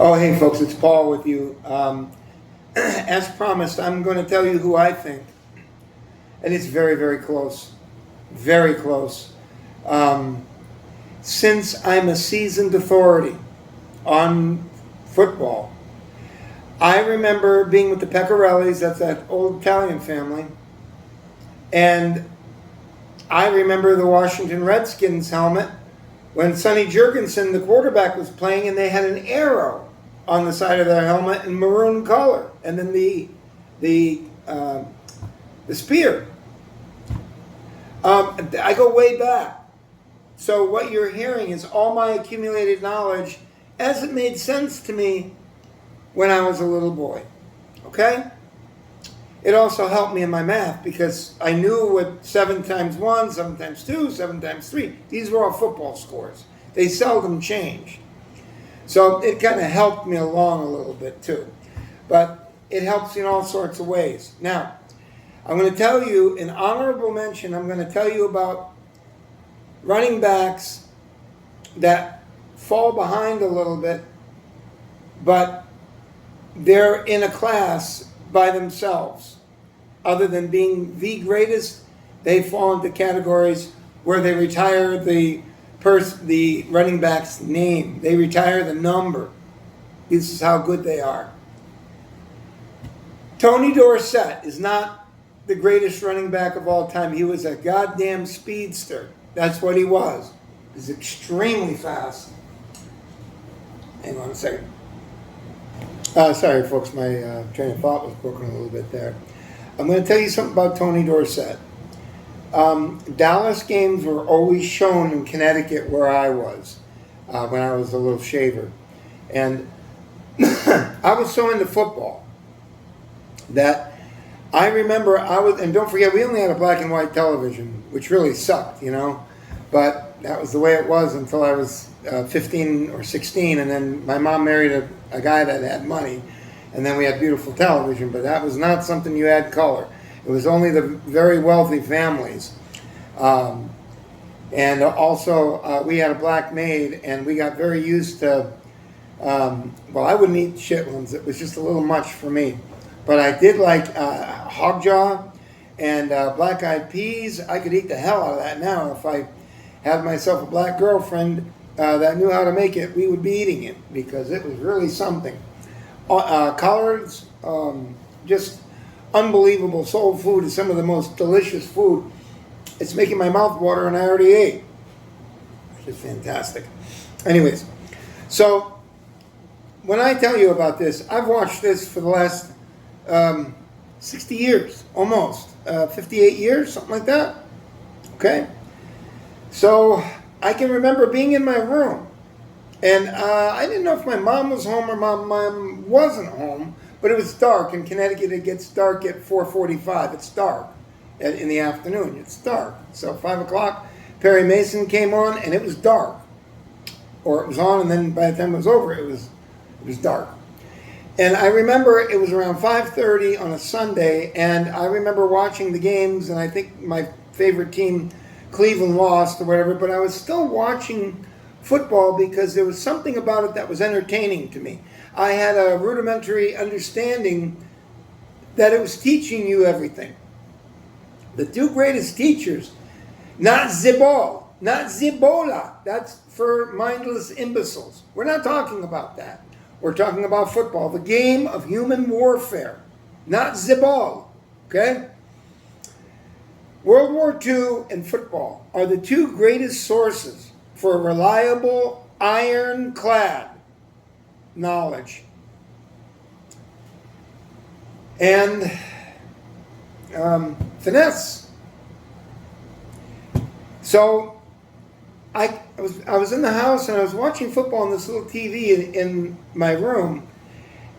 Oh, hey, folks, it's Paul with you. As promised, I'm going to tell you who I think, and it's very, very close. Very close. Um, since I'm a seasoned authority on football, I remember being with the Pecorellis, that's that old Italian family, and I remember the Washington Redskins helmet when Sonny Jurgensen, the quarterback, was playing, and they had an arrow on the side of their helmet in maroon color, and then the spear. I go way back. So what you're hearing is all my accumulated knowledge as it made sense to me when I was a little boy. Okay? It also helped me in my math because I knew what 7 times 1, 7 times 2, 7 times 3. These were all football scores. They seldom change. So it kind of helped me along a little bit too. But it helps in all sorts of ways. Now, I'm going to tell you, in honorable mention, I'm going to tell you about running backs that fall behind a little bit, but they're in a class by themselves. Other than being the greatest, they fall into categories where they retire the running back's name. They retire the number. This is how good they are. Tony Dorsett is not the greatest running back of all time. He was a goddamn speedster. That's what he was. He's extremely fast. Hang on a second. Sorry, folks, my train of thought was broken a little bit there. I'm going to tell you something about Tony Dorsett. Dallas games were always shown in Connecticut where I was when I was a little shaver. And I was so into football that I remember and don't forget, we only had a black and white television, which really sucked, but that was the way it was until I was 15 or 16, and then my mom married a guy that had money, and then we had beautiful television, but that was not something you had color. It was only the very wealthy families. And also, we had a black maid, and we got very used to, I wouldn't eat chitlins. It was just a little much for me. But I did like hog jaw and black-eyed peas. I could eat the hell out of that now. If I had myself a black girlfriend that knew how to make it, we would be eating it because it was really something. Collards, just unbelievable. Soul food is some of the most delicious food. It's making my mouth water, and I already ate. It's just fantastic. Anyways, so when I tell you about this, I've watched this for the last 60 years, almost 58 years, something like that. Okay, so I can remember being in my room, and I didn't know if my mom was home or my mom wasn't home, but it was dark. In Connecticut, it gets dark at 4:45. It's dark in the afternoon. It's dark. So 5 o'clock, Perry Mason came on, and it was dark, or it was on, and then by the time it was over, it was dark. And I remember it was around 5:30 on a Sunday, and I remember watching the games, and I think my favorite team, Cleveland, lost or whatever, but I was still watching football because there was something about it that was entertaining to me. I had a rudimentary understanding that it was teaching you everything. The two greatest teachers, not Zibol, not Zibola, that's for mindless imbeciles. We're not talking about that. We're talking about football, the game of human warfare, not Zibol, okay? World War II and football are the two greatest sources for reliable, ironclad knowledge. And finesse. So I was in the house, and I was watching football on this little TV in my room,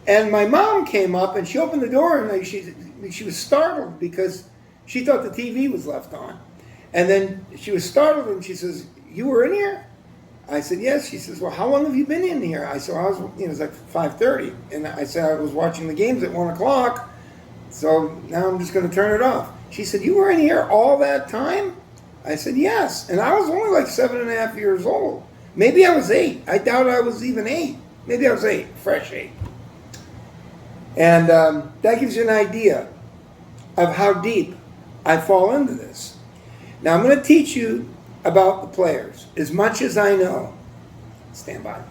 and my mom came up, and she opened the door, and she was startled because she thought the TV was left on. And then she was startled, and she says, "You were in here?" I said, "Yes." She says, "Well, how long have you been in here?" I said, it was like 5:30, and I said I was watching the games at 1 o'clock, so now I'm just going to turn it off. She said, "You were in here all that time?" I said, "Yes." And I was only like 7.5 years old. Maybe I was 8. I doubt I was even 8. Maybe I was 8, fresh 8. And that gives you an idea of how deep I fall into this. Now I'm going to teach you about the players as much as I know. Stand by.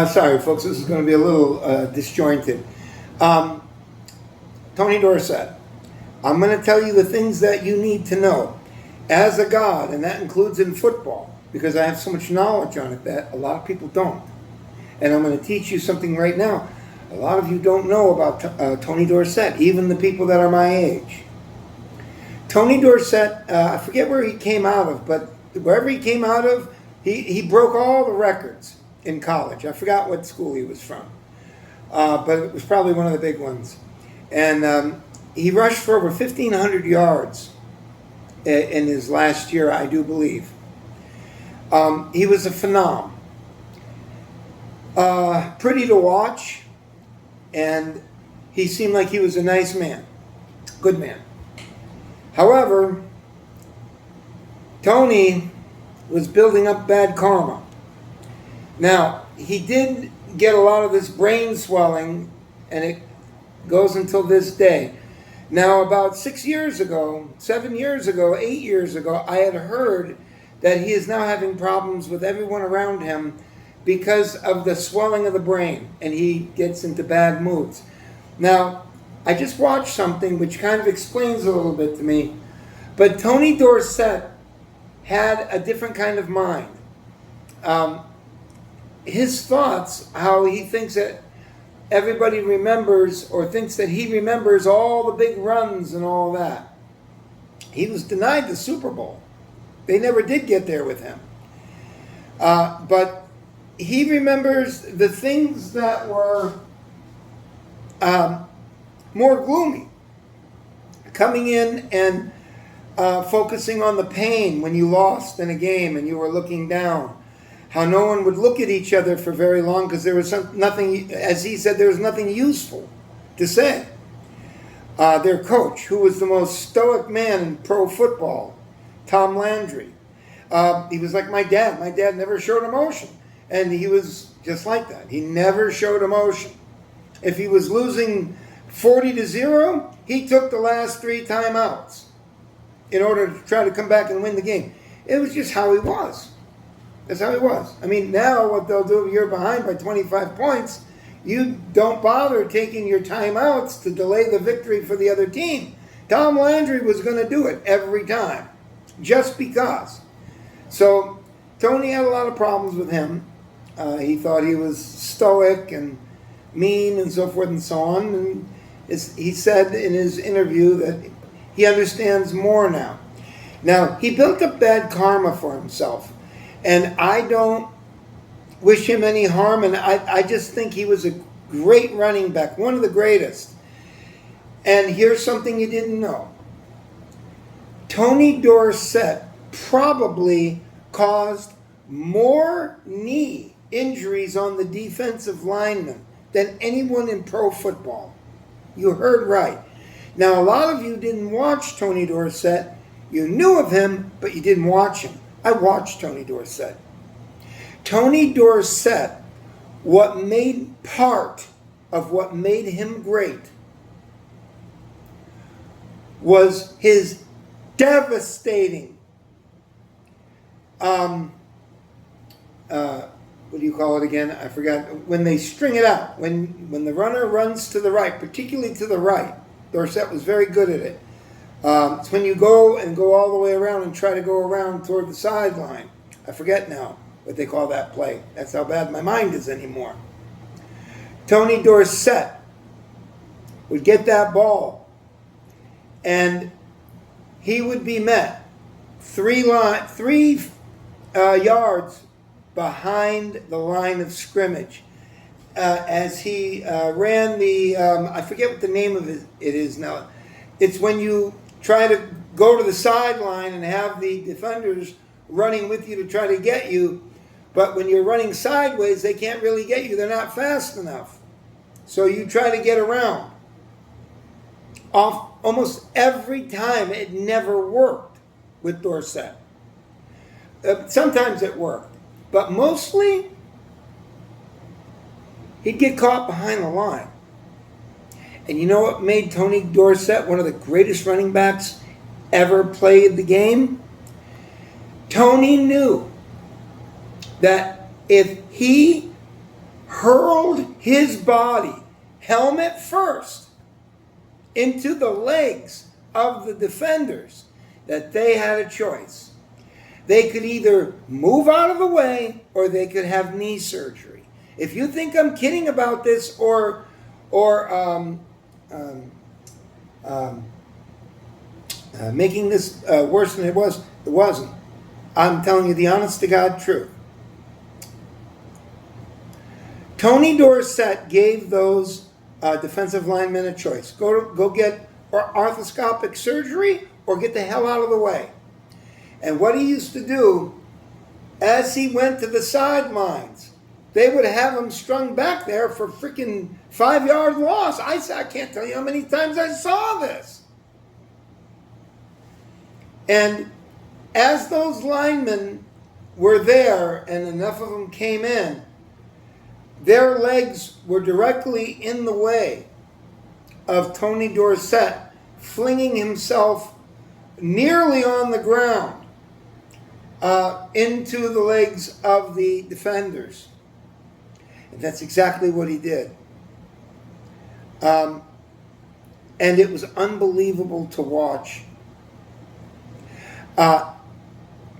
Sorry, folks, this is going to be a little disjointed. Tony Dorsett, I'm going to tell you the things that you need to know as a god, and that includes in football, because I have so much knowledge on it that a lot of people don't. And I'm going to teach you something right now. A lot of you don't know about Tony Dorsett, even the people that are my age. Tony Dorsett, I forget where he came out of, but wherever he came out of, he broke all the records in college. I forgot what school he was from, but it was probably one of the big ones. And he rushed for over 1,500 yards in his last year, I do believe. He was a phenom. Pretty to watch, and he seemed like he was a nice man, good man. However, Tony was building up bad karma. Now, he did get a lot of this brain swelling, and it goes until this day. Now, about 6 years ago, 7 years ago, 8 years ago, I had heard that he is now having problems with everyone around him because of the swelling of the brain, and he gets into bad moods. Now, I just watched something which kind of explains a little bit to me, but Tony Dorsett had a different kind of mind. His thoughts, how he thinks that everybody remembers, or thinks that he remembers all the big runs and all that. He was denied the Super Bowl. They never did get there with him. But he remembers the things that were more gloomy. Coming in and focusing on the pain when you lost in a game and you were looking down. How no one would look at each other for very long because there was nothing, as he said, there was nothing useful to say. Their coach, who was the most stoic man in pro football, Tom Landry. He was like my dad. My dad never showed emotion. And he was just like that. He never showed emotion. If he was losing 40-0, he took the last 3 timeouts in order to try to come back and win the game. It was just how he was. That's how he was. I mean, now what they'll do if you're behind by 25 points, you don't bother taking your timeouts to delay the victory for the other team. Tom Landry was going to do it every time, just because. So Tony had a lot of problems with him. He thought he was stoic and mean and so forth and so on. And he said in his interview that he understands more now. Now, he built up bad karma for himself. And I don't wish him any harm, and I just think he was a great running back, one of the greatest. And here's something you didn't know. Tony Dorsett probably caused more knee injuries on the defensive linemen than anyone in pro football. You heard right. Now, a lot of you didn't watch Tony Dorsett. You knew of him, but you didn't watch him. I watched Tony Dorsett. Tony Dorsett, part of what made him great was his devastating, what do you call it again? I forgot. When they string it out, when the runner runs to the right, particularly to the right, Dorsett was very good at it. It's when you go all the way around and try to go around toward the sideline. I forget now what they call that play. That's how bad my mind is anymore. Tony Dorsett would get that ball, and he would be met 3 yards behind the line of scrimmage as he ran the, I forget what the name of it is now. It's when you try to go to the sideline and have the defenders running with you to try to get you, but when you're running sideways, they can't really get you. They're not fast enough. So you try to get around. Almost every time, it never worked with Dorsett. Sometimes it worked, but mostly he'd get caught behind the line. And you know what made Tony Dorsett one of the greatest running backs ever played the game? Tony knew that if he hurled his body helmet first into the legs of the defenders, that they had a choice. They could either move out of the way or they could have knee surgery. If you think I'm kidding about this or making this worse than it was, it wasn't. I'm telling you the honest to God truth. Tony Dorsett gave those defensive linemen a choice. Go get arthroscopic surgery or get the hell out of the way. And what he used to do, as he went to the sidelines, they would have him strung back there for freaking 5-yard loss. I can't tell you how many times I saw this. And as those linemen were there and enough of them came in, their legs were directly in the way of Tony Dorsett flinging himself nearly on the ground into the legs of the defenders. And that's exactly what he did. And it was unbelievable to watch. I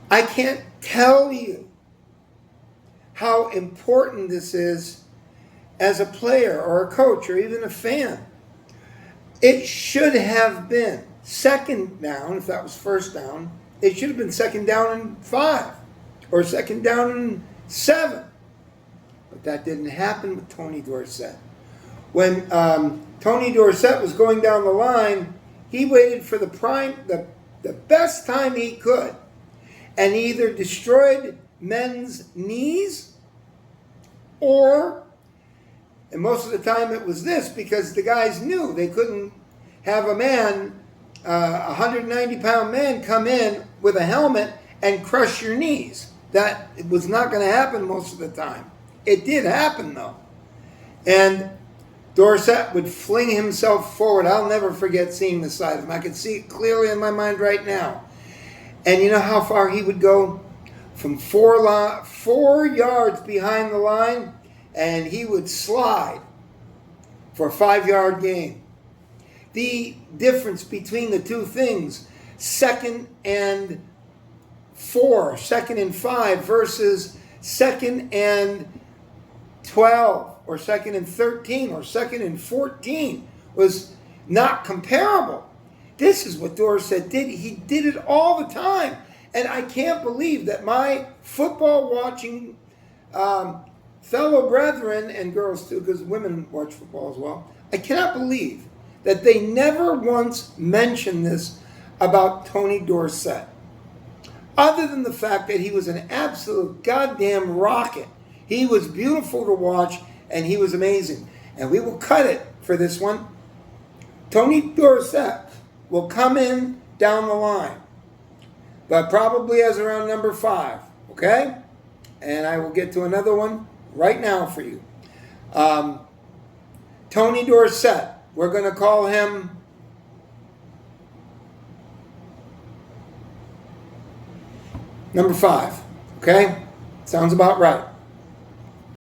can't tell you how important this is as a player or a coach or even a fan. It should have been second down, if that was first down. It should have been second down and 5 or second down and 7. But that didn't happen with Tony Dorsett. When Tony Dorsett was going down the line, he waited for the best time he could, and he either destroyed men's knees or, and most of the time it was this, because the guys knew they couldn't have a man, a 190-pound man, come in with a helmet and crush your knees. That was not going to happen most of the time. It did happen, though. And Dorsett would fling himself forward. I'll never forget seeing the side of him. I can see it clearly in my mind right now. And you know how far he would go? From 4 yards behind the line, and he would slide for a 5-yard gain. The difference between the two things, 2nd and 4, 2nd and 5 versus 2nd and 12 or 2nd and 13 or 2nd and 14 was not comparable. This is what Dorsett did. He did it all the time. And I can't believe that my football-watching fellow brethren, and girls too, because women watch football as well, I cannot believe that they never once mentioned this about Tony Dorsett. Other than the fact that he was an absolute goddamn rocket. He was beautiful to watch, and he was amazing. And we will cut it for this one. Tony Dorsett will come in down the line, but probably as around number 5, okay? And I will get to another one right now for you. Tony Dorsett, we're going to call him number 5, okay? Sounds about right.